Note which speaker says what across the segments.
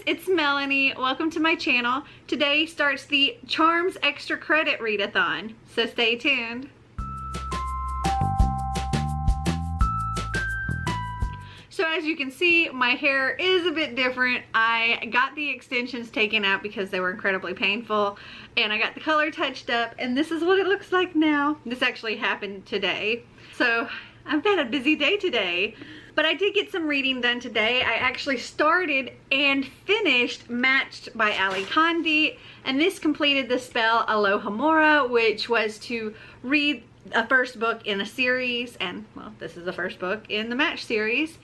Speaker 1: it's Melanie. Welcome to my channel. Today starts the Charms Extra Credit Readathon, so stay tuned. So as you can see, my hair is a bit different. I got the extensions taken out because they were incredibly painful, and I got the color touched up, and this is what it looks like now. This actually happened today. So I've had a busy day today. But I did get some reading done today. I actually started and finished Matched by Ali Kandi, and this completed the spell Alohamora, which was to read a first book in a series, and well, this is the first book in the Match series,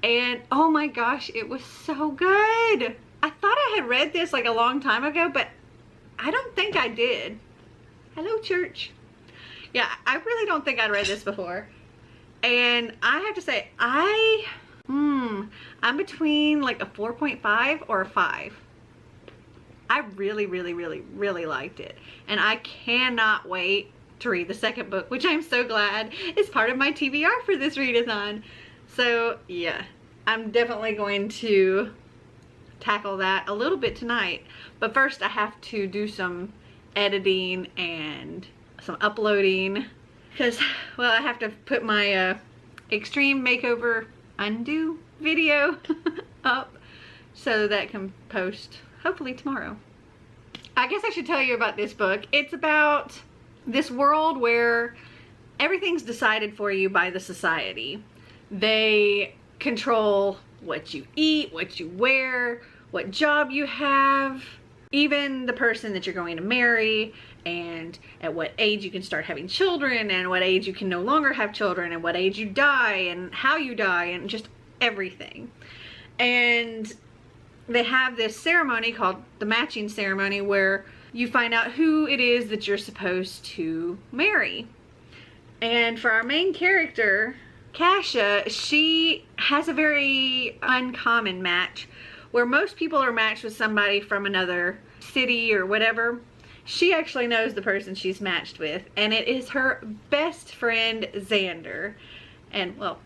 Speaker 1: and oh my gosh, it was so good. I thought I had read this like a long time ago, but I don't think I did. Hello, church. Yeah, I really don't think I'd read this before. And I have to say, I'm between like a 4.5 or a 5. I really liked it. And I cannot wait to read the second book, which I'm so glad is part of my TBR for this readathon. So yeah, I'm definitely going to tackle that a little bit tonight. But first I have to do some editing and some uploading. Because, well, I have to put my extreme makeover undo video up so that can post hopefully tomorrow. I guess I should tell you about this book. It's about this world where everything's decided for you by the society. They control what you eat, what you wear, what job you have, even the person that you're going to marry, and at what age you can start having children, and what age you can no longer have children, and what age you die, and how you die, and just everything. And they have this ceremony called the matching ceremony where you find out who it is that you're supposed to marry. And for our main character, Kasha, she has a very uncommon match where most people are matched with somebody from another city or whatever. She actually knows the person she's matched with, and it is her best friend, Xander. And, well,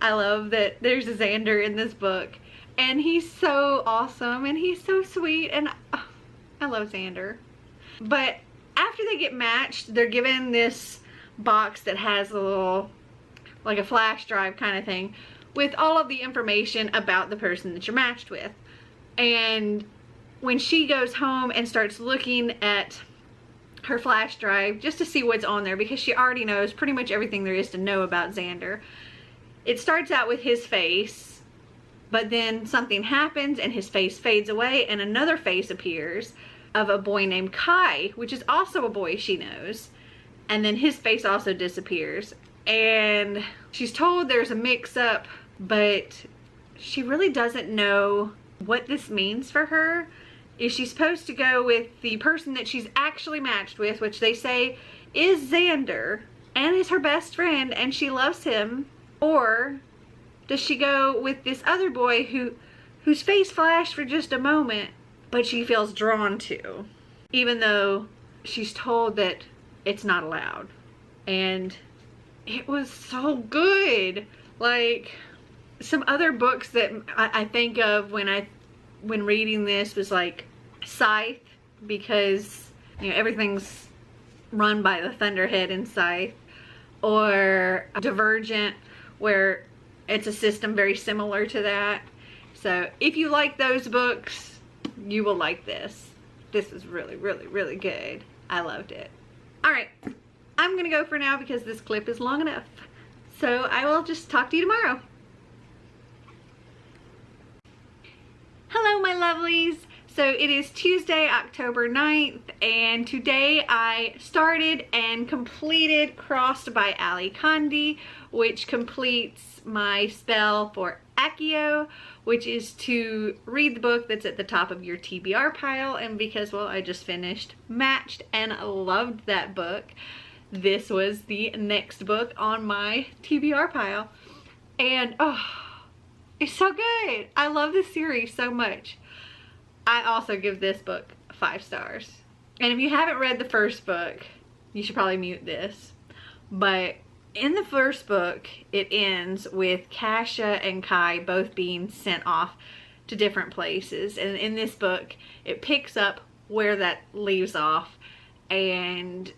Speaker 1: I love that there's a Xander in this book. And he's so awesome, and he's so sweet, and I love Xander. But after they get matched, they're given this box that has a little, like a flash drive kind of thing, with all of the information about the person that you're matched with. And when she goes home and starts looking at her flash drive just to see what's on there, because she already knows pretty much everything there is to know about Xander, it starts out with his face, but then something happens and his face fades away and another face appears of a boy named Kai, which is also a boy she knows, and then his face also disappears. And she's told there's a mix-up, but she really doesn't know what this means for her. Is she supposed to go with the person that she's actually matched with, which they say is Xander and is her best friend and she loves him? Or does she go with this other boy whose face flashed for just a moment, but she feels drawn to, even though she's told that it's not allowed? And it was so good. Like, some other books that I think of when reading this was like Scythe, because you know everything's run by the Thunderhead in Scythe, or Divergent, where it's a system very similar to that. So if you like those books, you will like this. This is really good. I loved it. Alright, I'm gonna go for now because this clip is long enough. So I will just talk to you tomorrow. Hello, my lovelies. So it is Tuesday, October 9th, and today I started and completed Crossed by Ali Kandi, which completes my spell for Accio, which is to read the book that's at the top of your TBR pile. And because, well, I just finished Matched and loved that book, this was the next book on my TBR pile. And, oh, it's so good. I love this series so much. I also give this book 5 stars. And if you haven't read the first book, you should probably mute this. But in the first book, it ends with Kasha and Kai both being sent off to different places. And in this book, it picks up where that leaves off, and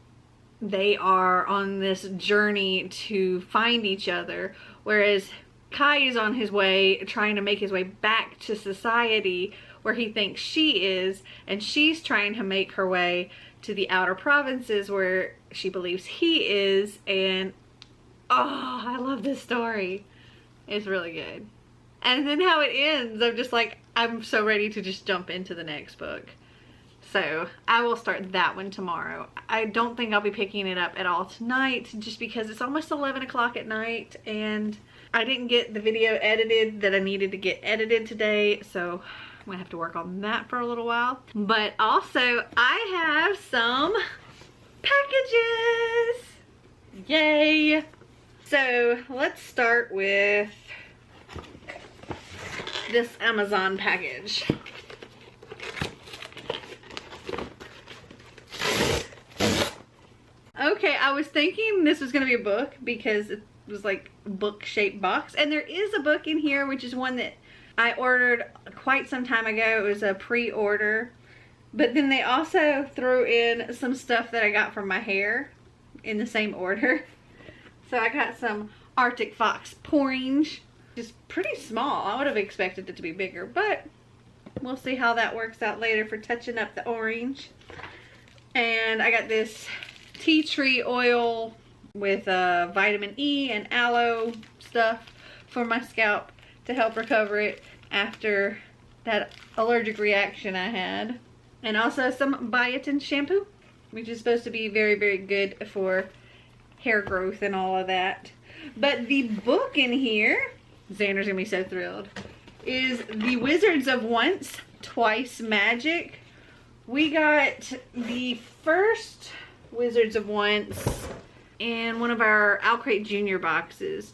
Speaker 1: they are on this journey to find each other, whereas Kai is on his way trying to make his way back to society where he thinks she is, and she's trying to make her way to the outer provinces where she believes he is. And oh, I love this story. It's really good. And then how it ends, I'm just like, I'm so ready to just jump into the next book. So I will start that one tomorrow. I don't think I'll be picking it up at all tonight, just because it's almost 11 o'clock at night and I didn't get the video edited that I needed to get edited today. So I'm gonna have to work on that for a little while. But also I have some packages. Yay. So let's start with this Amazon package. Okay, I was thinking this was going to be a book because it was like a book-shaped box. And there is a book in here, which is one that I ordered quite some time ago. It was a pre-order. But then they also threw in some stuff that I got from my hair in the same order. So I got some Arctic Fox porridge. Just pretty small. I would have expected it to be bigger, but we'll see how that works out later for touching up the orange. And I got this tea tree oil with vitamin E and aloe stuff for my scalp to help recover it after that allergic reaction I had. And also some biotin shampoo, which is supposed to be very, very good for hair growth and all of that. But the book in here, Xander's gonna be so thrilled, is The Wizards of Once, Twice Magic. We got the first Wizards of Once in one of our Alcrate Junior boxes,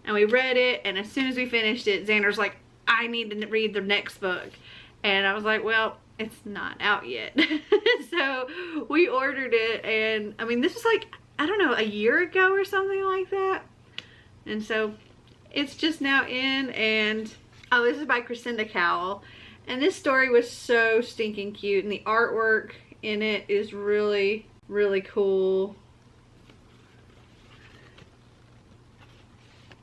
Speaker 1: and we read it, and as soon as we finished it, Xander's like, I need to read the next book. And I was like, well, it's not out yet. So we ordered it, and I mean, this was like, I don't know, a year ago or something like that. And so it's just now in, and oh, this is by Crescenda Cowell. And this story was so stinking cute, and the artwork in it is really, really cool.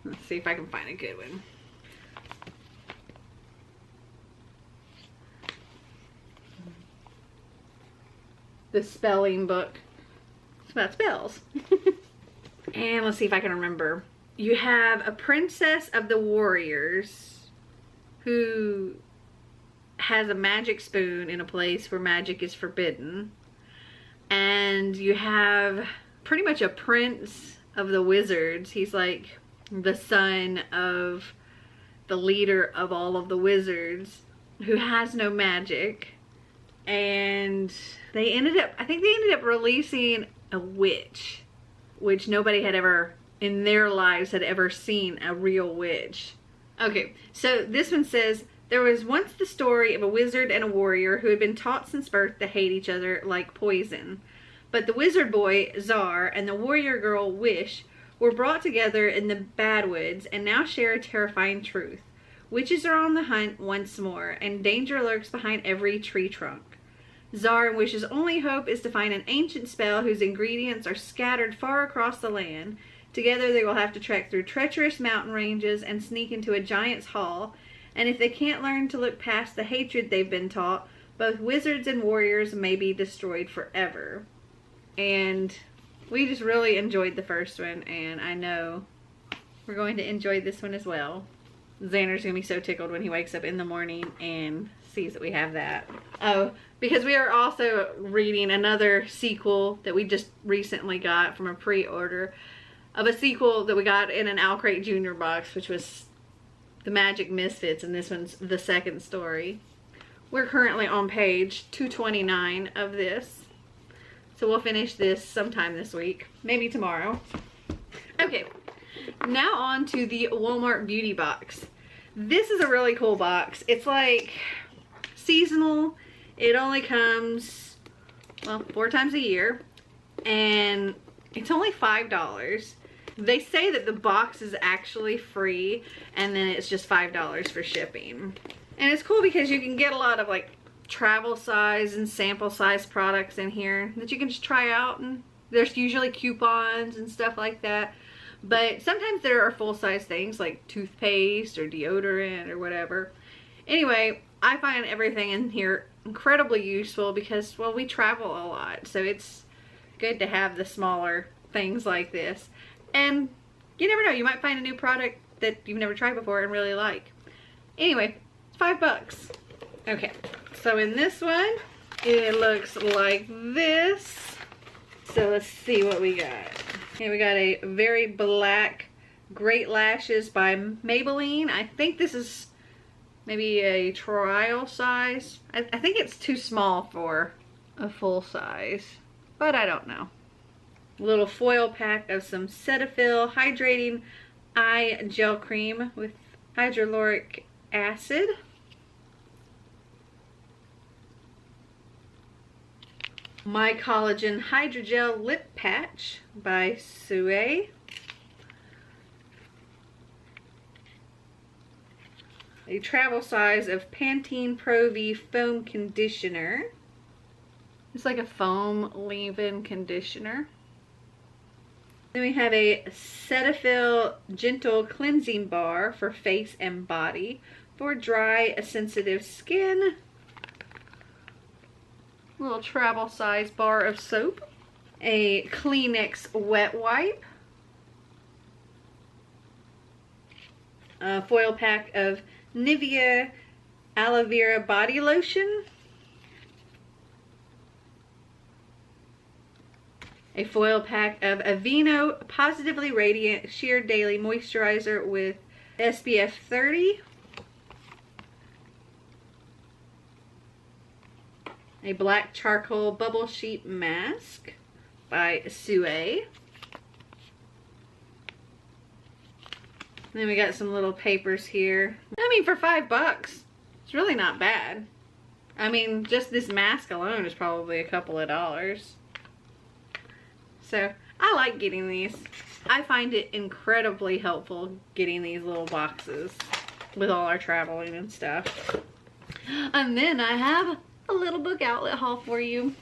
Speaker 1: Let's see if I can find a good one. The spelling book. It's about spells. And let's see if I can remember. You have a princess of the warriors who has a magic spoon in a place where magic is forbidden. And you have pretty much a prince of the wizards. He's like the son of the leader of all of the wizards who has no magic. And they ended up, I think they ended up releasing a witch, which nobody had ever in their lives had ever seen a real witch. Okay, so this one says, there was once the story of a wizard and a warrior who had been taught since birth to hate each other like poison. But the wizard boy, Czar, and the warrior girl, Wish, were brought together in the Badwoods and now share a terrifying truth. Witches are on the hunt once more, and danger lurks behind every tree trunk. Czar and Wish's only hope is to find an ancient spell whose ingredients are scattered far across the land. Together they will have to trek through treacherous mountain ranges and sneak into a giant's hall. And if they can't learn to look past the hatred they've been taught, both wizards and warriors may be destroyed forever. And we just really enjoyed the first one, and I know we're going to enjoy this one as well. Xander's gonna be so tickled when he wakes up in the morning and sees that we have that. Oh, because we are also reading another sequel that we just recently got from a pre-order of a sequel that we got in an Alcrate Junior box, which was The Magic Misfits, and this one's the second story. We're currently on page 229 of this. So we'll finish this sometime this week, maybe tomorrow. Okay, now on to the Walmart Beauty Box. This is a really cool box. It's like seasonal. It only comes, well, 4 times a year, and it's only $5. They say that the box is actually free, and then it's just $5 for shipping. And it's cool because you can get a lot of like travel size and sample size products in here that you can just try out, and there's usually coupons and stuff like that. But sometimes there are full-size things like toothpaste or deodorant or whatever. Anyway, I find everything in here incredibly useful because, well, we travel a lot, so it's good to have the smaller things like this. And you never know, you might find a new product that you've never tried before and really like. Anyway, it's $5. Okay, so in this one, it looks like this. So let's see what we got. Okay, we got a very black Great Lashes by Maybelline. I think this is maybe a trial size. I think it's too small for a full size, but I don't know. A little foil pack of some Cetaphil Hydrating Eye Gel Cream with hyaluronic acid. My Collagen Hydrogel Lip Patch by Sue. A travel size of Pantene Pro V Foam Conditioner. It's like a foam leave-in conditioner. Then we have a Cetaphil Gentle Cleansing Bar for face and body for dry, sensitive skin. Little travel size bar of soap. A Kleenex wet wipe. A foil pack of Nivea Aloe Vera body lotion. A foil pack of Aveeno Positively Radiant Sheer Daily Moisturizer with SPF 30. A black charcoal bubble sheet mask by Sue. Then we got some little papers here. I mean, for $5, it's really not bad. I mean, just this mask alone is probably a couple of dollars. So, I like getting these. I find it incredibly helpful getting these little boxes with all our traveling and stuff. And then I have a little book outlet haul for you.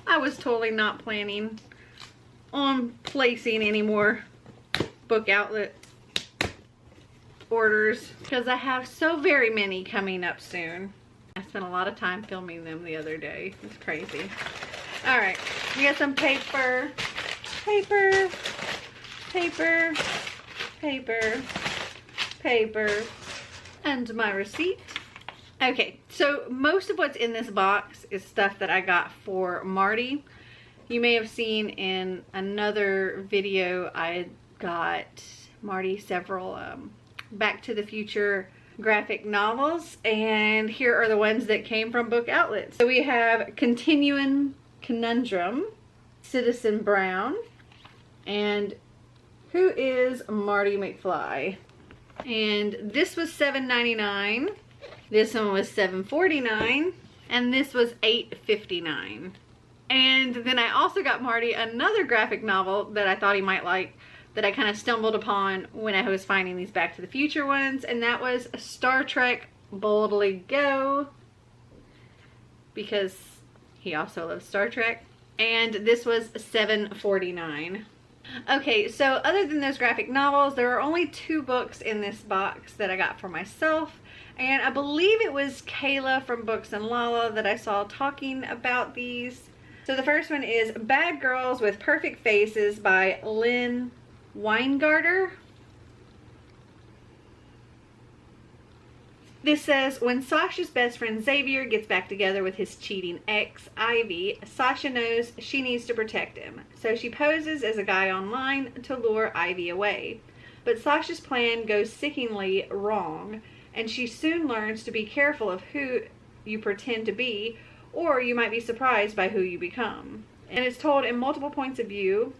Speaker 1: I was totally not planning on placing any more book outlet orders because I have so very many coming up soon. I spent a lot of time filming them the other day. It's crazy. Alright, we got some paper, paper, paper, paper, paper, and my receipt. Okay, so most of what's in this box is stuff that I got for Marty. You may have seen in another video I got Marty several Back to the Future graphic novels, and here are the ones that came from book outlets. So we have Continuing Conundrum, Citizen Brown, and Who is Marty McFly? And this was $7.99. This one was $7.49, and this was $8.59. And then I also got Marty another graphic novel that I thought he might like, that I kind of stumbled upon when I was finding these Back to the Future ones, and that was Star Trek Boldly Go, because he also loves Star Trek. And this was $7.49. Okay, so other than those graphic novels, there are only 2 books in this box that I got for myself. And I believe it was Kayla from Books and Lala that I saw talking about these. So the first one is Bad Girls with Perfect Faces by Lynn Weingarter. This says, when Sasha's best friend Xavier gets back together with his cheating ex, Ivy, Sasha knows she needs to protect him. So she poses as a guy online to lure Ivy away. But Sasha's plan goes sickeningly wrong, and she soon learns to be careful of who you pretend to be, or you might be surprised by who you become. And it's told in multiple points of view.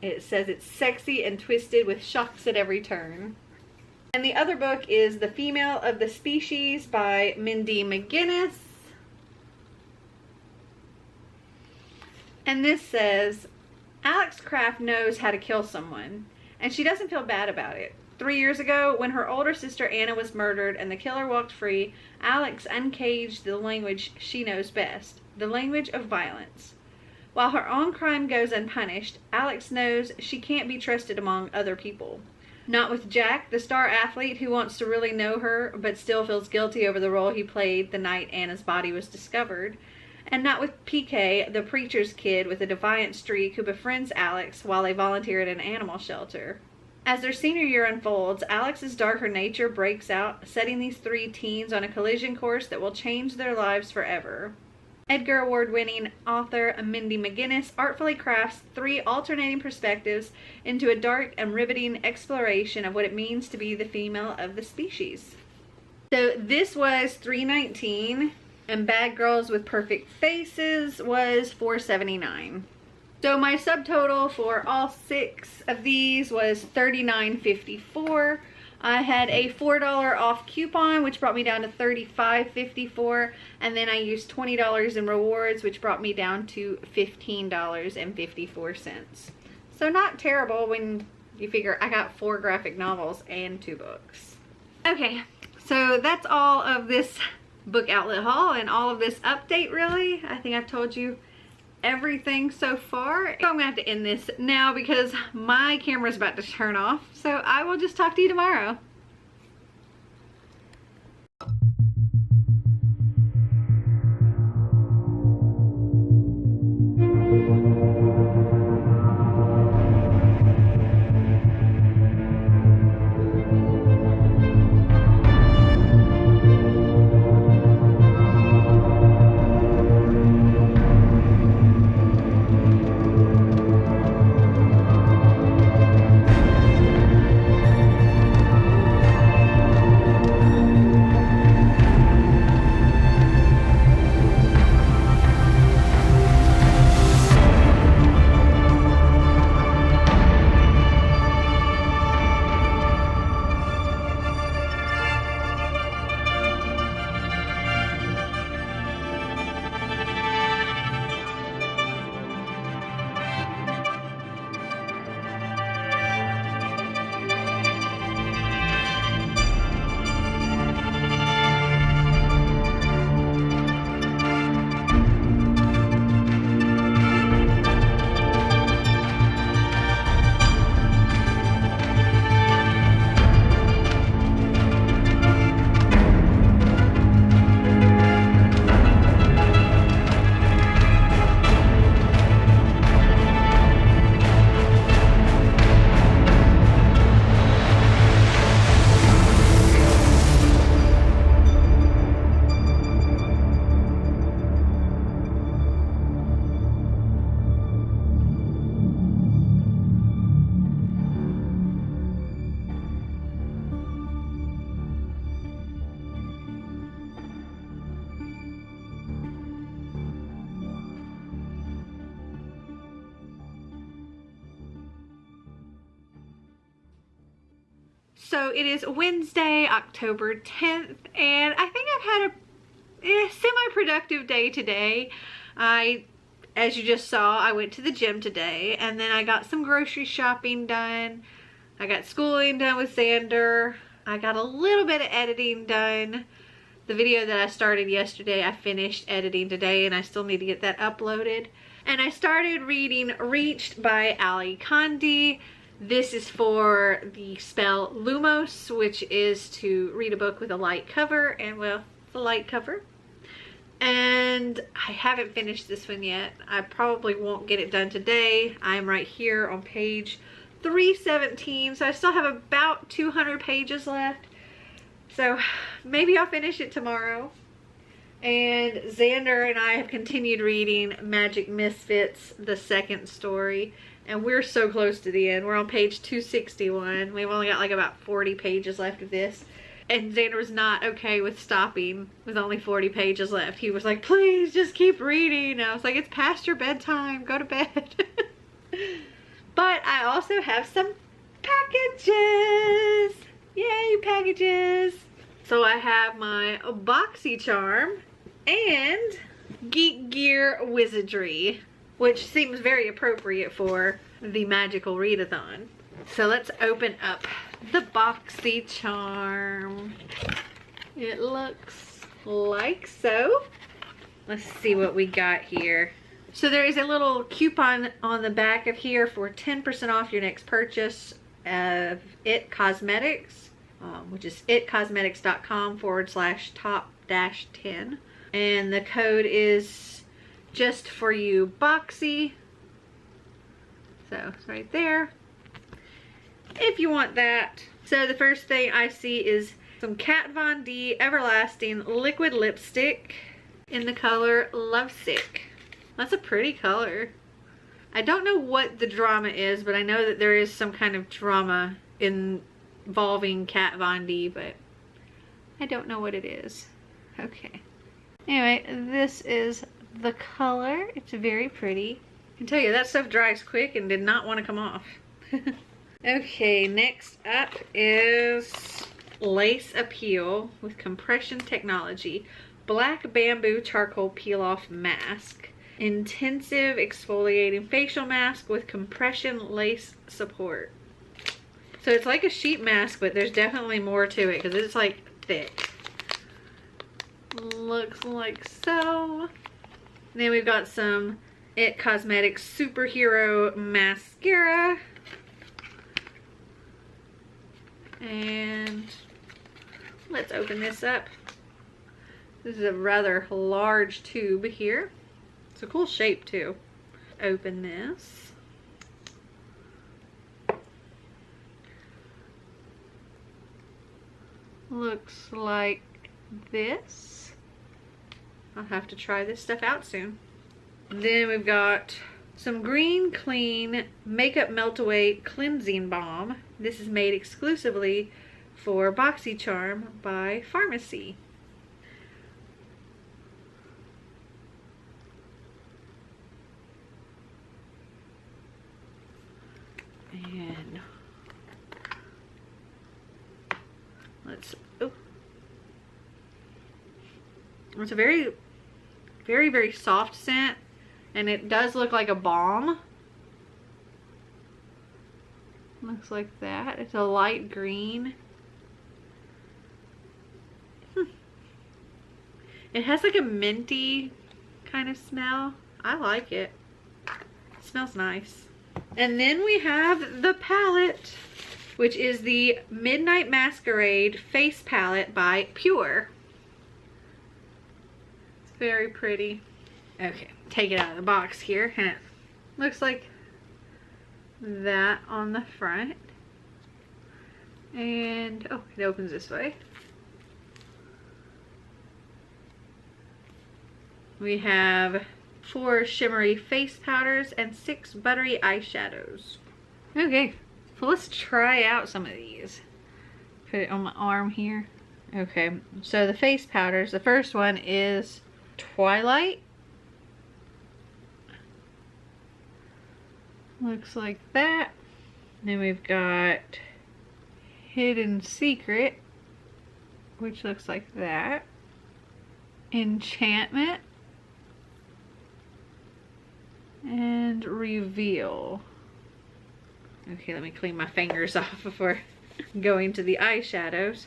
Speaker 1: It says it's sexy and twisted with shocks at every turn. And the other book is The Female of the Species by Mindy McGinnis. And this says, Alex Kraft knows how to kill someone, and she doesn't feel bad about it. 3 years ago, when her older sister Anna was murdered and the killer walked free, Alex uncaged the language she knows best, the language of violence. While her own crime goes unpunished, Alex knows she can't be trusted among other people. Not with Jack, the star athlete who wants to really know her but still feels guilty over the role he played the night Anna's body was discovered. And not with PK, the preacher's kid with a defiant streak who befriends Alex while they volunteer at an animal shelter. As their senior year unfolds, Alex's darker nature breaks out, setting these 3 teens on a collision course that will change their lives forever. Edgar Award-winning author Mindy McGinnis artfully crafts 3 alternating perspectives into a dark and riveting exploration of what it means to be the female of the species. So this was $3.19, and Bad Girls with Perfect Faces was $4.79. So my subtotal for all 6 of these was $39.54. I had a $4 off coupon, which brought me down to $35.54, and then I used $20 in rewards, which brought me down to $15.54. So not terrible when you figure I got 4 graphic novels and 2 books. Okay, so that's all of this book outlet haul and all of this update, really. I think I've told you everything so far. So I'm gonna have to end this now because my camera's about to turn off. So I will just talk to you tomorrow. So it is Wednesday, October 10th, and I think I've had a semi-productive day today. As you just saw, I went to the gym today, and then I got some grocery shopping done. I got schooling done with Xander. I got a little bit of editing done. The video that I started yesterday, I finished editing today, and I still need to get that uploaded. And I started reading Reached by Ali Kandi. This is for the spell Lumos, which is to read a book with a light cover, and well, it's a light cover. And I haven't finished this one yet. I probably won't get it done today. I'm right here on page 317, so I still have about 200 pages left. So maybe I'll finish it tomorrow. And Xander and I have continued reading Magic Misfits, the second story. And we're so close to the end. We're on page 261. We've only got like about 40 pages left of this. And Xander was not okay with stopping with only 40 pages left. He was like, please just keep reading. And I was like, it's past your bedtime. Go to bed. But I also have some packages. Yay, packages. So I have my BoxyCharm and Geek Gear Wizardry, which seems very appropriate for the magical readathon. So let's open up the BoxyCharm. It looks like so. Let's see what we got here. So there is a little coupon on the back of here for 10% off your next purchase of It Cosmetics, which is itcosmetics.com/top-10. And the code is just for you Boxy. So it's right there if you want that. So the first thing I see is some Kat Von D Everlasting Liquid Lipstick in the color Lovesick. That's a pretty color. I don't know what the drama is, but I know that there is some kind of drama involving Kat Von D, but I don't know what it is. Okay. Anyway, this is the color. It's very pretty. I can tell you that stuff dries quick and did not want to come off. Okay, next up is Lace Appeal with Compression Technology Black Bamboo Charcoal Peel Off Mask. Intensive exfoliating facial mask with compression lace support. So it's like a sheet mask, but there's definitely more to it because it's like thick. Looks like so. Then we've got some It Cosmetics Superhero Mascara. And let's open this up. This is a rather large tube here. It's a cool shape too. Open this. Looks like this. I'll have to try this stuff out soon. Then we've got some Green Clean Makeup Melt Away Cleansing Balm. This is made exclusively for BoxyCharm by Pharmacy. And let's, oh. It's a very, very, very soft scent. And it does look like a balm. Looks like that. It's a light green. It has like a minty kind of smell. I like it. It smells nice. And then we have the palette, which is the Midnight Masquerade Face Palette by Pure. It's very pretty. Okay, take it out of the box here, and it looks like that on the front. And oh, it opens this way. We have 4 shimmery face powders and 6 buttery eyeshadows. Okay, so let's try out some of these. Put it on my arm here. Okay, so the face powders, the first one is Twilight. Looks like that. Then we've got Hidden Secret, which looks like that. Enchantment. And Reveal. Okay, let me clean my fingers off before going to the eyeshadows.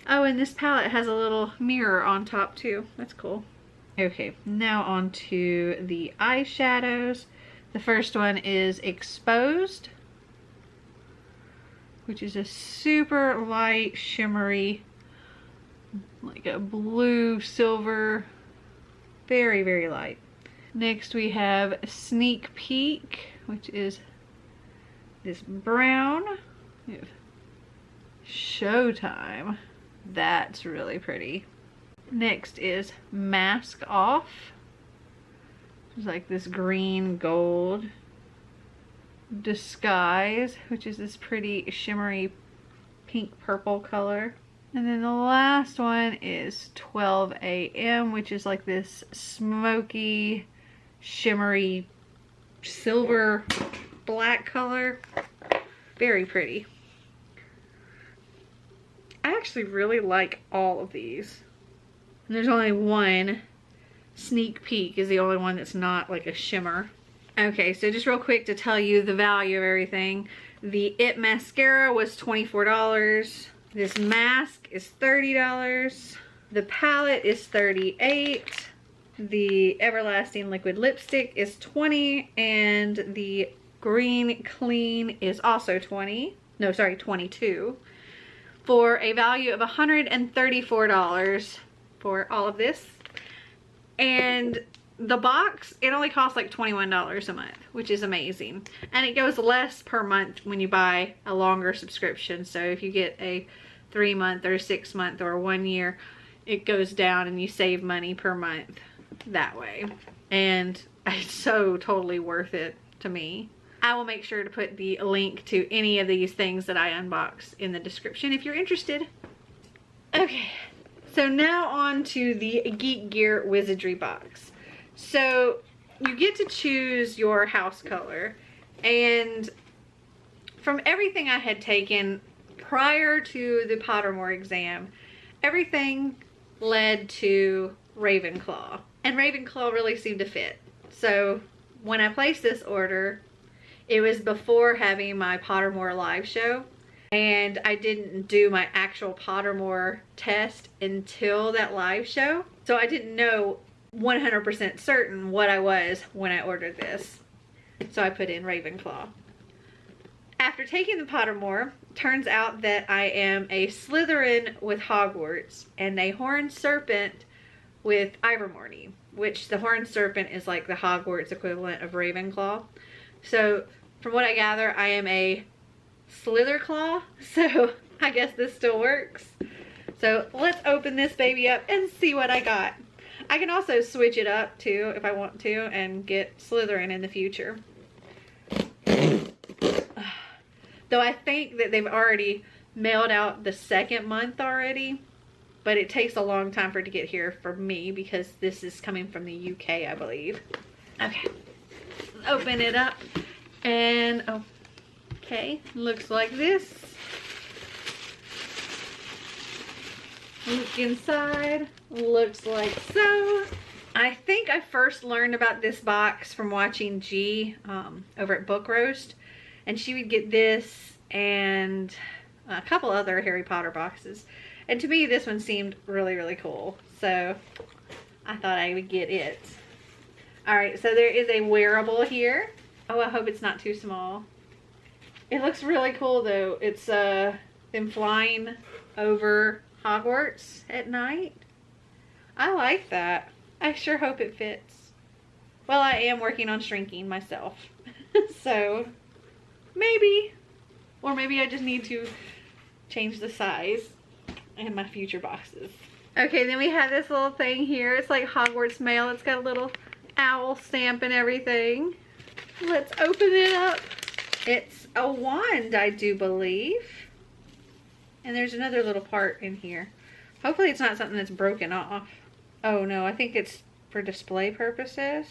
Speaker 1: Oh, and this palette has a little mirror on top too. That's cool. Okay, now on to the eyeshadows. The first one is Exposed, which is a super light, shimmery, like a blue, silver, very, very light. Next we have Sneak Peek, which is this brown. We have Showtime. That's really pretty. Next is Mask Off. It's like this green gold. Disguise, which is this pretty shimmery pink purple color. And then the last one is 12 AM, which is like this smoky, shimmery, silver black color. Very pretty. I actually really like all of these. And there's only one. Sneak Peek is the only one that's not like a shimmer. Okay, so just real quick to tell you the value of everything. The It mascara was $24. This mask is $30. The palette is $38. The Everlasting Liquid Lipstick is $20. And the Green Clean is also $20. No, sorry, $22. For a value of $134 for all of this. And the box, it only costs like $21 a month, which is amazing. And it goes less per month when you buy a longer subscription. So if you get a 3-month or 6-month or 1 year, it goes down and you save money per month that way. And it's so totally worth it to me. I will make sure to put the link to any of these things that I unbox in the description if you're interested. Okay, so now on to the Geek Gear Wizardry box. So you get to choose your house color, and from everything I had taken prior to the Pottermore exam, everything led to Ravenclaw, and Ravenclaw really seemed to fit. So when I placed this order, it was before having my Pottermore live show, and I didn't do my actual Pottermore test until that live show. So I didn't know 100% certain what I was when I ordered this. So I put in Ravenclaw. After taking the Pottermore, turns out that I am a Slytherin with Hogwarts and a Horned Serpent with Ivermorny, which the Horned Serpent is like the Hogwarts equivalent of Ravenclaw. So from what I gather, I am a Slitherclaw, so I guess this still works. So let's open this baby up and see what I got. I can also switch it up too if I want to and get Slytherin in the future. Though I think that they've already mailed out the 2nd month already, but it takes a long time for it to get here for me because this is coming from the UK, I believe. Okay, open it up and okay, looks like this. Look inside, looks like so. I think I first learned about this box from watching G over at Book Roast, and she would get this and a couple other Harry Potter boxes. And to me, this one seemed really, really cool. So I thought I would get it. All right, so there is a wearable here. Oh, I hope it's not too small. It looks really cool though. It's them flying over Hogwarts at night. I like that. I sure hope it fits. Well, I am working on shrinking myself. So maybe, or maybe I just need to change the size in my future boxes. Okay, then we have this little thing here. It's like Hogwarts mail. It's got a little owl stamp and everything. Let's open it up. It's a wand, I do believe. And there's another little part in here. Hopefully it's not something that's broken off. Oh no, I think it's for display purposes.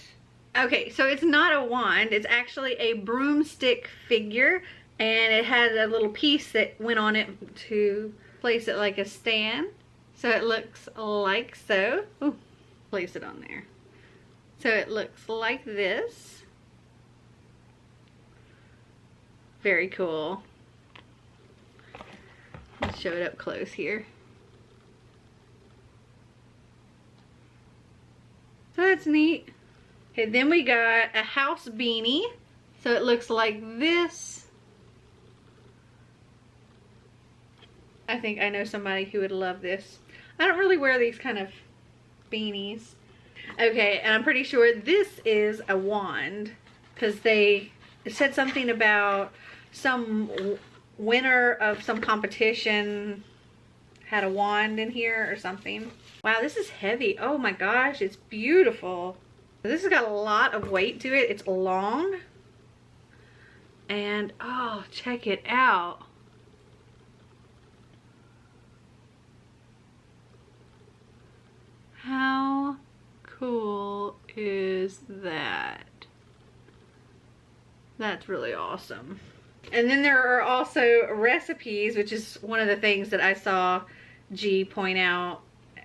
Speaker 1: Okay, so it's not a wand. It's actually a broomstick figure. And it had a little piece that went on it to place it like a stand. So it looks like so. Ooh, place it on there. So it looks like this. Very cool. Let's show it up close here. So that's neat. Okay, then we got a house beanie. So it looks like this. I think I know somebody who would love this. I don't really wear these kind of beanies. Okay, and I'm pretty sure this is a wand because they said something about some winner of some competition had a wand in here or something. Wow, this is heavy. Oh my gosh, it's beautiful. This has got a lot of weight to it. It's long. And oh, check it out. How cool is that? That's really awesome. And then there are also recipes, which is one of the things that I saw G point out.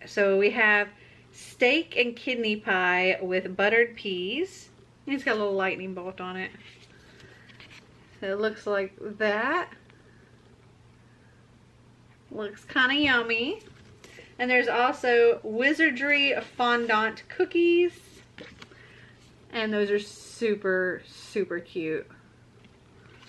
Speaker 1: So we have steak and kidney pie with buttered peas. It's got a little lightning bolt on it. So it looks like that. Looks kind of yummy. And there's also Wizardry fondant cookies. And those are super, super cute.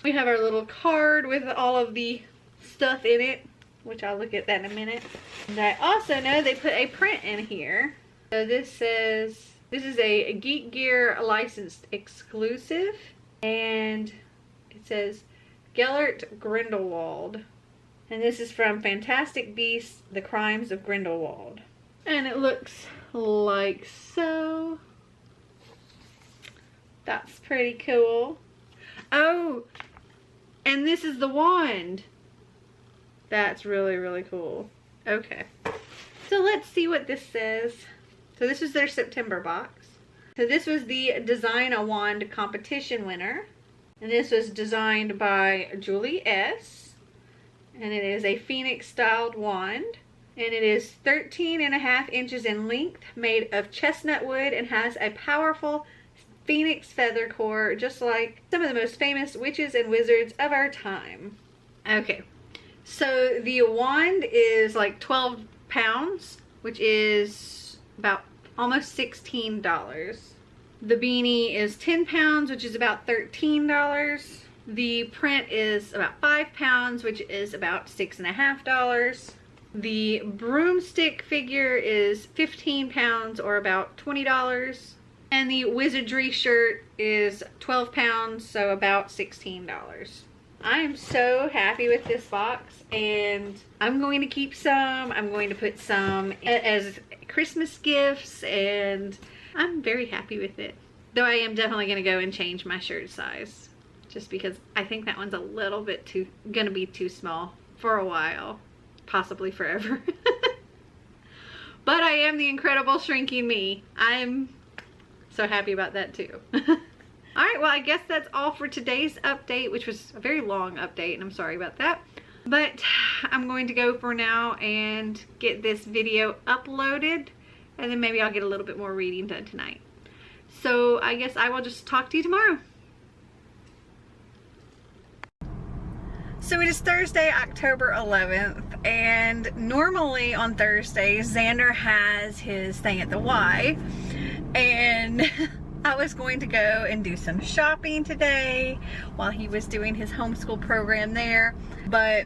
Speaker 1: We have our little card with all of the stuff in it, which I'll look at that in a minute. And I also know they put a print in here. So this says, this is a Geek Gear licensed exclusive. And it says Gellert Grindelwald. And this is from Fantastic Beasts, The Crimes of Grindelwald. And it looks like so. That's pretty cool. Oh, and this is the wand. That's really, really cool. Okay. So let's see what this says. So this was their September box. So this was the Design a Wand competition winner. And this was designed by Julie S. And it is a phoenix styled wand. And it is 13.5 inches in length, made of chestnut wood, and has a powerful phoenix feather core, just like some of the most famous witches and wizards of our time. Okay, so the wand is like 12 pounds, which is about almost $16. The beanie is 10 pounds, which is about $13. The print is about 5 pounds, which is about $6.50. The broomstick figure is 15 pounds, or about $20. And the wizardry shirt is 12 pounds, so about $16. I am so happy with this box, and I'm going to keep some. I'm going to put some as Christmas gifts, and I'm very happy with it. Though I am definitely going to go and change my shirt size, just because I think that one's a little bit gonna be too small for a while, possibly forever. But I am the incredible shrinking me. I'm so happy about that too. Alright, well I guess that's all for today's update, which was a very long update, and I'm sorry about that. But I'm going to go for now and get this video uploaded, and then maybe I'll get a little bit more reading done tonight. So I guess I will just talk to you tomorrow. So it is Thursday, October 11th, and normally on Thursdays, Xander has his thing at the Y, and I was going to go and do some shopping today while he was doing his homeschool program there, but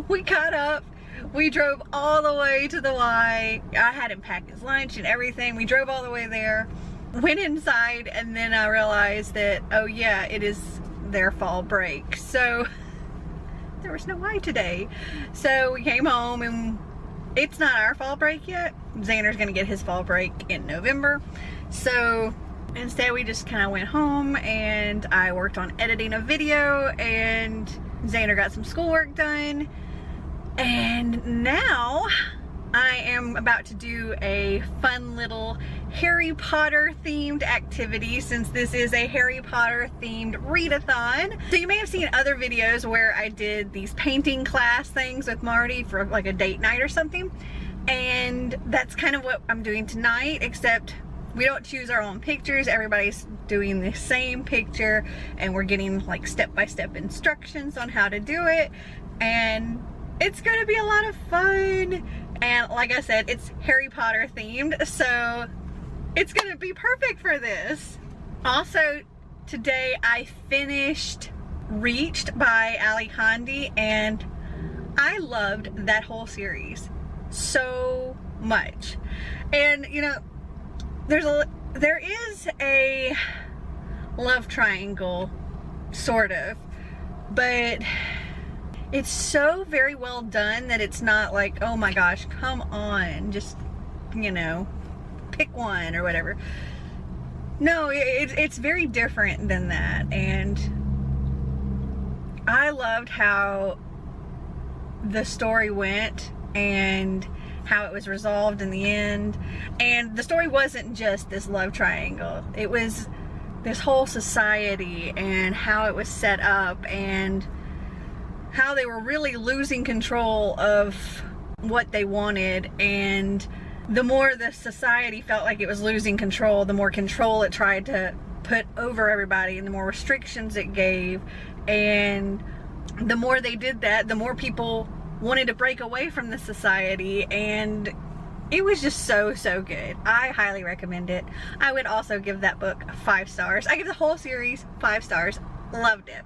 Speaker 1: we caught up. We drove all the way to the Y. I had him pack his lunch and everything. We drove all the way there, went inside, and then I realized that, oh yeah, it is their fall break. So there was no Y today. So we came home, and it's not our fall break yet. Xander's gonna get his fall break in November. So instead we just kind of went home, and I worked on editing a video, and Xander got some schoolwork done. And now I am about to do a fun little Harry Potter themed activity, since this is a Harry Potter themed readathon. So you may have seen other videos where I did these painting class things with Marty for like a date night or something. And that's kind of what I'm doing tonight, except we don't choose our own pictures. Everybody's doing the same picture, and we're getting like step-by-step instructions on how to do it. And it's gonna be a lot of fun. And like I said, it's Harry Potter themed, so it's gonna be perfect for this. Also, today I finished Reached by Alohamora, and I loved that whole series so much. And you know, there is a love triangle, sort of, but it's so very well done that it's not like, oh my gosh, come on, just, you know, pick one or whatever. No, it's very different than that. And I loved how the story went and how it was resolved in the end. And the story wasn't just this love triangle. It was this whole society and how it was set up, and how they were really losing control of what they wanted, and the more the society felt like it was losing control, the more control it tried to put over everybody and the more restrictions it gave. And the more they did that, the more people wanted to break away from the society, and it was just so good. I highly recommend it. I would also give that book 5 stars. I give the whole series 5 stars. Loved it.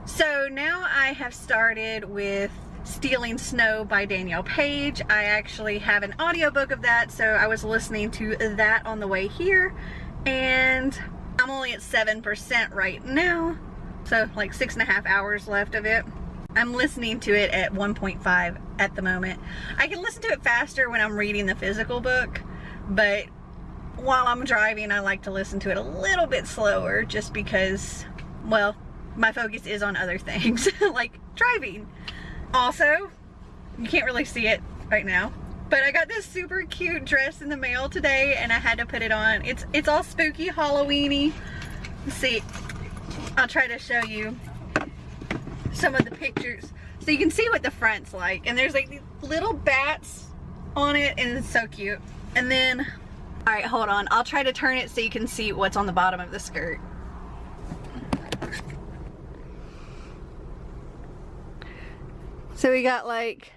Speaker 1: So now I have started with Stealing Snow by Danielle Page. I actually have an audiobook of that, so I was listening to that on the way here, and I'm only at 7% right now, so like 6.5 hours left of it. I'm listening to it at 1.5 at the moment. I can listen to it faster when I'm reading the physical book, but while I'm driving I like to listen to it a little bit slower just because, well, my focus is on other things like driving. Also, you can't really see it right now, but I got this super cute dress in the mail today and I had to put it on. It's all spooky, Halloween-y. Let's see, I'll try to show you some of the pictures so you can see what the front's like. And there's like these little bats on it and it's so cute. And then, all right, hold on, I'll try to turn it so you can see what's on the bottom of the skirt. So we got like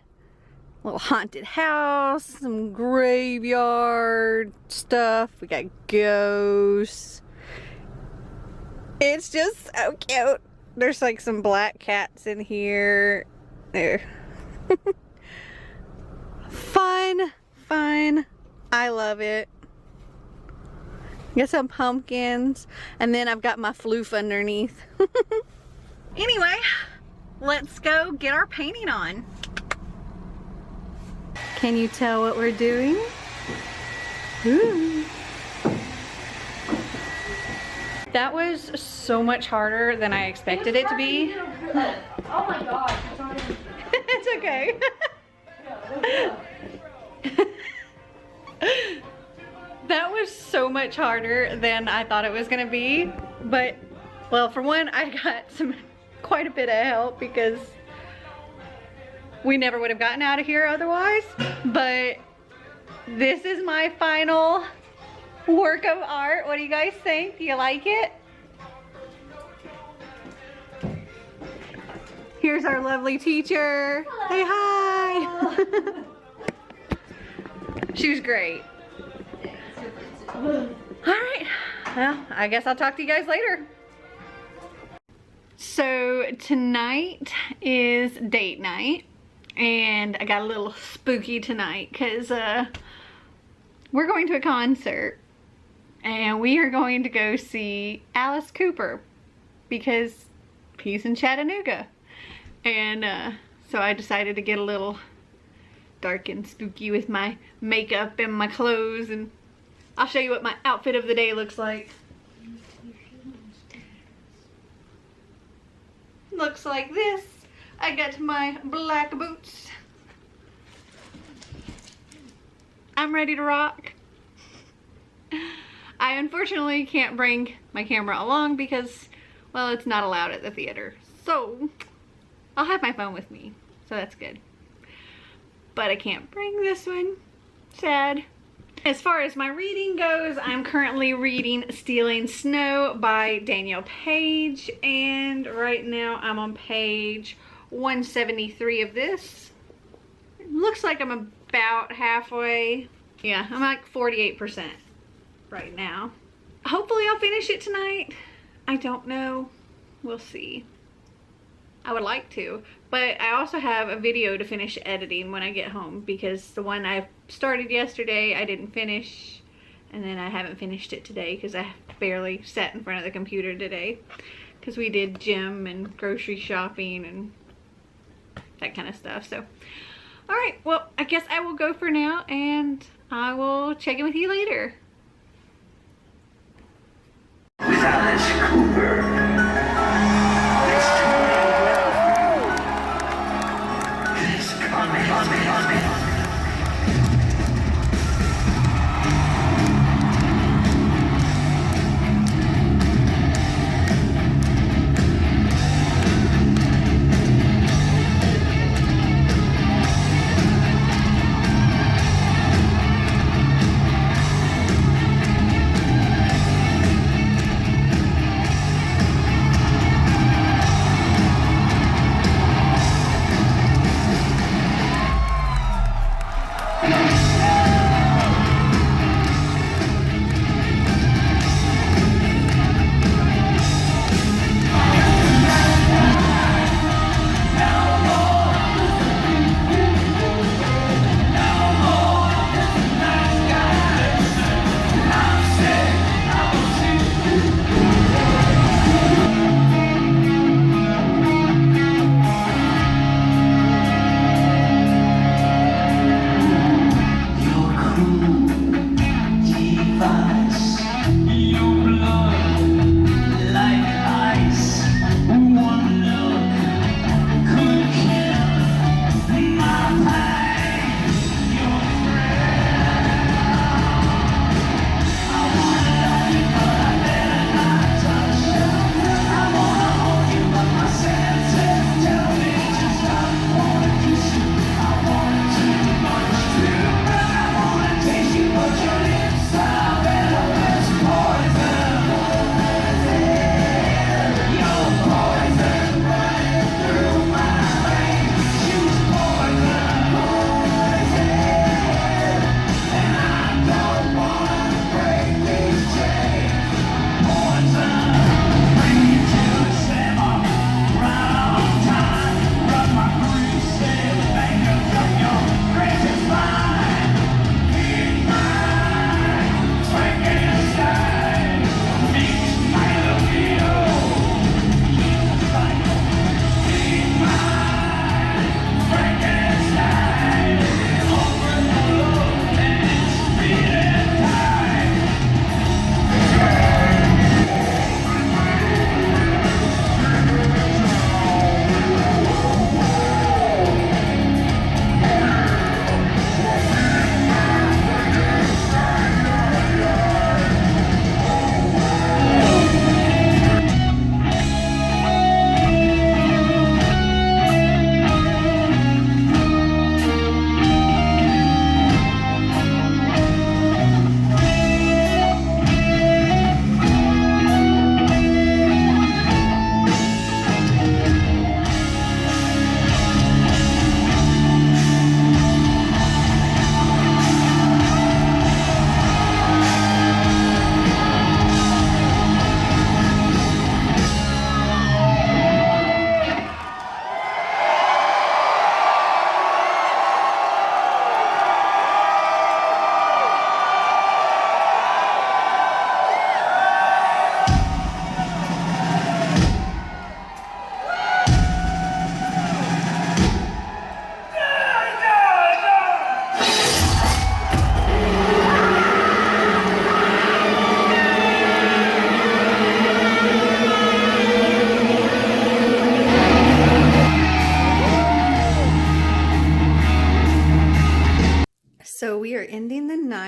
Speaker 1: a little haunted house, some graveyard stuff, we got ghosts. It's just so cute. There's like some black cats in here. There. Fun. I love it. Got some pumpkins. And then I've got my floof underneath. Anyway, let's go get our painting on. Can you tell what we're doing? Ooh. That was so much harder than I expected it to be.
Speaker 2: Oh my gosh.
Speaker 1: It's okay. That was so much harder than I thought it was gonna be. But, well, for one, I got quite a bit of help because we never would have gotten out of here otherwise. But this is my final work of art. What do you guys think? Do you like it? Here's our lovely teacher. Hello. Say hi. She was great. All right. Well, I guess I'll talk to you guys later. So tonight is date night, and I got a little spooky tonight because we're going to a concert. And we are going to go see Alice Cooper because he's in Chattanooga. And so I decided to get a little dark and spooky with my makeup and my clothes. And I'll show you what my outfit of the day looks like. Looks like this. I got my black boots. I'm ready to rock. I unfortunately can't bring my camera along because, well, it's not allowed at the theater. So, I'll have my phone with me, so that's good. But I can't bring this one. Sad. As far as my reading goes, I'm currently reading Stealing Snow by Danielle Page, and right now I'm on page 173 of this. It looks like I'm about halfway. Yeah, I'm like 48%. Right now. Hopefully I'll finish it tonight. I don't know. We'll see. I would like to, but I also have a video to finish editing when I get home because the one I started yesterday I didn't finish, and then I haven't finished it today because I barely sat in front of the computer today because we did gym and grocery shopping and that kind of stuff. So alright, well, I guess I will go for now and I will check in with you later.
Speaker 3: Alice Cooper. It's time. It's coming.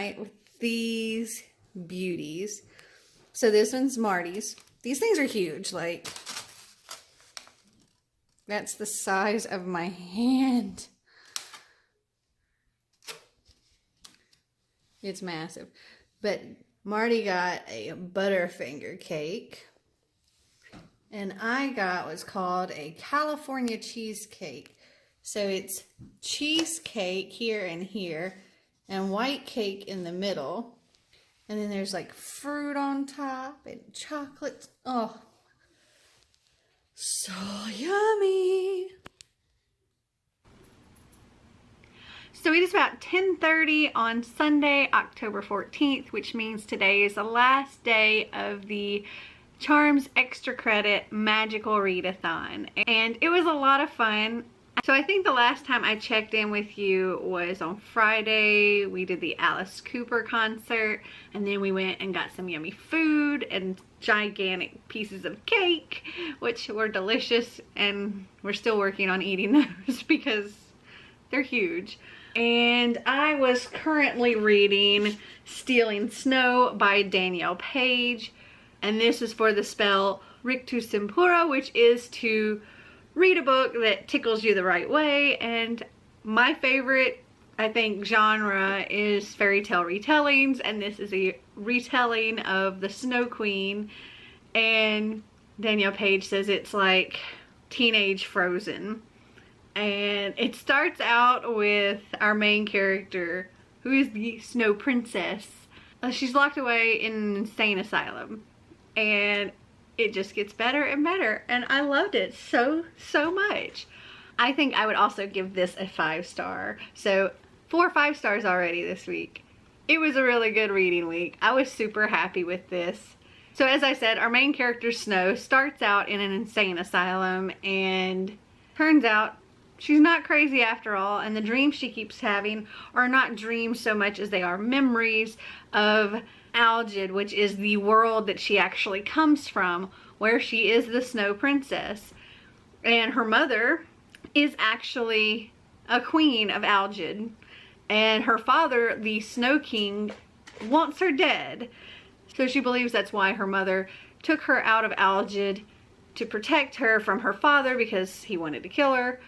Speaker 1: tonight with these beauties. So this one's Marty's. These things are huge, like that's the size of my hand. It's massive. But Marty got a Butterfinger cake. And I got what's called a California cheesecake. So it's cheesecake here and here, and white cake in the middle. And then there's like fruit on top and chocolate. Oh, so yummy. So it is about 10:30 on Sunday, October 14th, which means today is the last day of the Charms Extra Credit Magical Readathon. And it was a lot of fun. So I think the last time I checked in with you was on Friday. We did the Alice Cooper concert, and then we went and got some yummy food and gigantic pieces of cake, which were delicious, and we're still working on eating those because they're huge. And I was currently reading Stealing Snow by Danielle Page, and this is for the spell Rictus Simpura, which is to read a book that tickles you the right way. And my favorite, I think, genre is fairy tale retellings, and this is a retelling of the Snow Queen. And Danielle Page says it's like teenage Frozen. And it starts out with our main character, who is the Snow Princess. She's locked away in an insane asylum, and it just gets better and better, and I loved it so much. I think I would also give this a 5-star. So 4 5 stars already this week. It was a really good reading week. I was super happy with this. So as I said, our main character Snow starts out in an insane asylum, and turns out she's not crazy after all, and the dreams she keeps having are not dreams so much as they are memories of Algid, which is the world that she actually comes from, where she is the Snow Princess. And her mother is actually a queen of Algid, and her father, the Snow King, wants her dead. So she believes that's why her mother took her out of Algid, to protect her from her father because he wanted to kill her,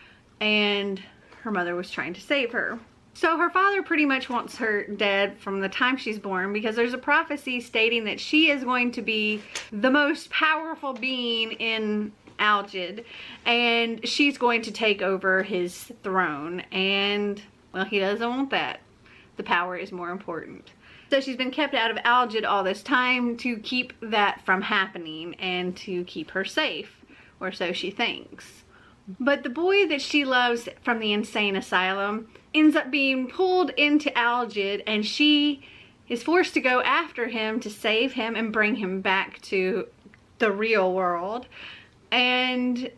Speaker 1: and her mother was trying to save her. So her father pretty much wants her dead from the time she's born, because there's a prophecy stating that she is going to be the most powerful being in Algid, and she's going to take over his throne. And, well, he doesn't want that. The power is more important. So she's been kept out of Algid all this time to keep that from happening and to keep her safe, or so she thinks. But the boy that she loves from the insane asylum ends up being pulled into Algid, and she is forced to go after him to save him and bring him back to the real world. And,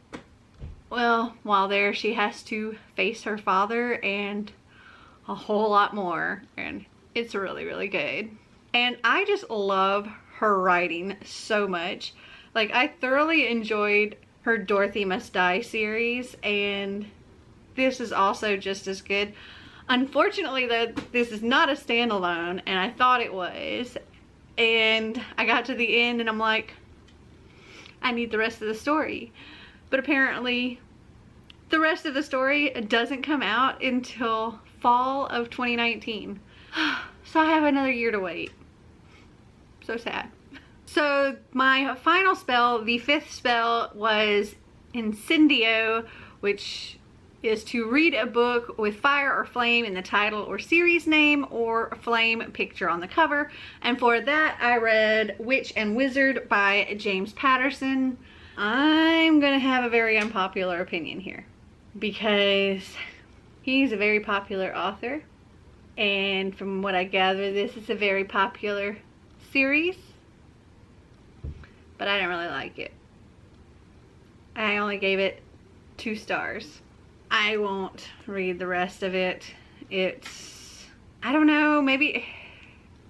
Speaker 1: well, while there, she has to face her father and a whole lot more, and it's really good. And I just love her writing so much. Like, I thoroughly enjoyed her Dorothy Must Die series, and this is also just as good. Unfortunately though, this is not a standalone, and I thought it was, and I got to the end and I'm like, I need the rest of the story. But apparently the rest of the story doesn't come out until fall of 2019. So I have another year to wait. So sad. So my final spell, the 5th spell, was Incendio, which is to read a book with fire or flame in the title or series name, or a flame picture on the cover. And for that, I read Witch and Wizard by James Patterson. I'm gonna have a very unpopular opinion here, because he's a very popular author, and from what I gather, this is a very popular series. But I didn't really like it. I only gave it 2 stars. I won't read the rest of it. It's, I don't know, maybe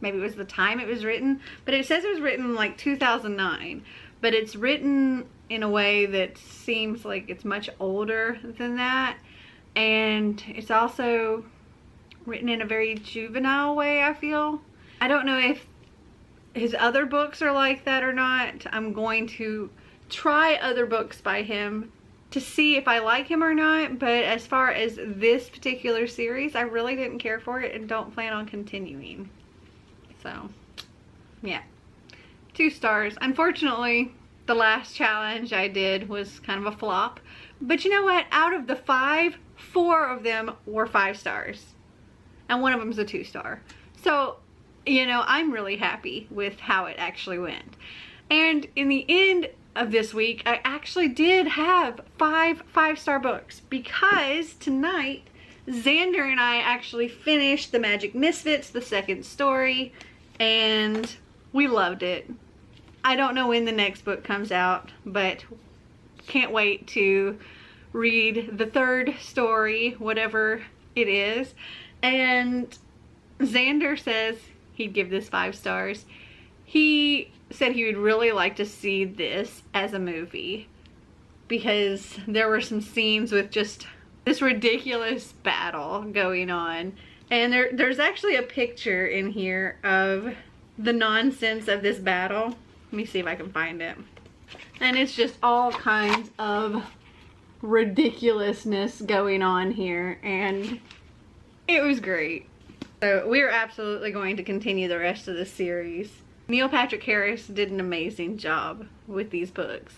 Speaker 1: it was the time it was written, but it says it was written in like 2009, but it's written in a way that seems like it's much older than that. And it's also written in a very juvenile way, I feel. I don't know if his other books are like that or not. I'm going to try other books by him to see if I like him or not, but as far as this particular series, I really didn't care for it and don't plan on continuing. So, yeah. 2 stars. Unfortunately, the last challenge I did was kind of a flop. But you know what? Out of the 5, 4 of them were 5 stars. And one of them's a 2-star. So, you know, I'm really happy with how it actually went. And in the end of this week, I actually did have 5 5-star books, because tonight Xander and I actually finished The Magic Misfits, the 2nd story, and we loved it. I don't know when the next book comes out, but can't wait to read the 3rd story, whatever it is. And Xander says he'd give this 5 stars. He said he would really like to see this as a movie, because there were some scenes with just this ridiculous battle going on. And there's actually a picture in here of the nonsense of this battle. Let me see if I can find it. And it's just all kinds of ridiculousness going on here, and it was great. So we're absolutely going to continue the rest of the series. Neil Patrick Harris did an amazing job with these books.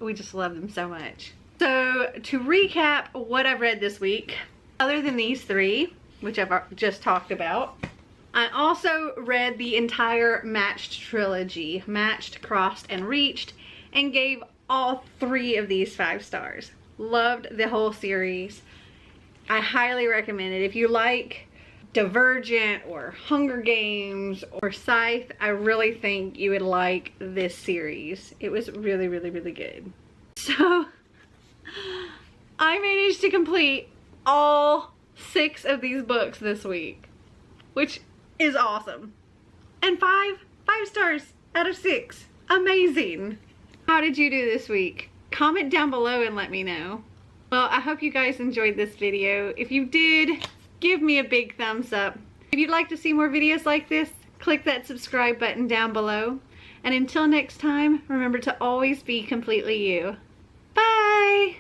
Speaker 1: We just love them so much. So to recap what I've read this week, other than these 3, which I've just talked about, I also read the entire Matched trilogy, Matched, Crossed, and Reached, and gave all 3 of these 5 stars. Loved the whole series. I highly recommend it. If you like Divergent or Hunger Games or Scythe, I really think you would like this series. It was really, really, really good. So I managed to complete all 6 of these books this week, which is awesome. And 5 stars out of 6. Amazing. How did you do this week? Comment down below and let me know. Well, I hope you guys enjoyed this video. If you did, give me a big thumbs up. If you'd like to see more videos like this, click that subscribe button down below. And until next time, remember to always be completely you. Bye!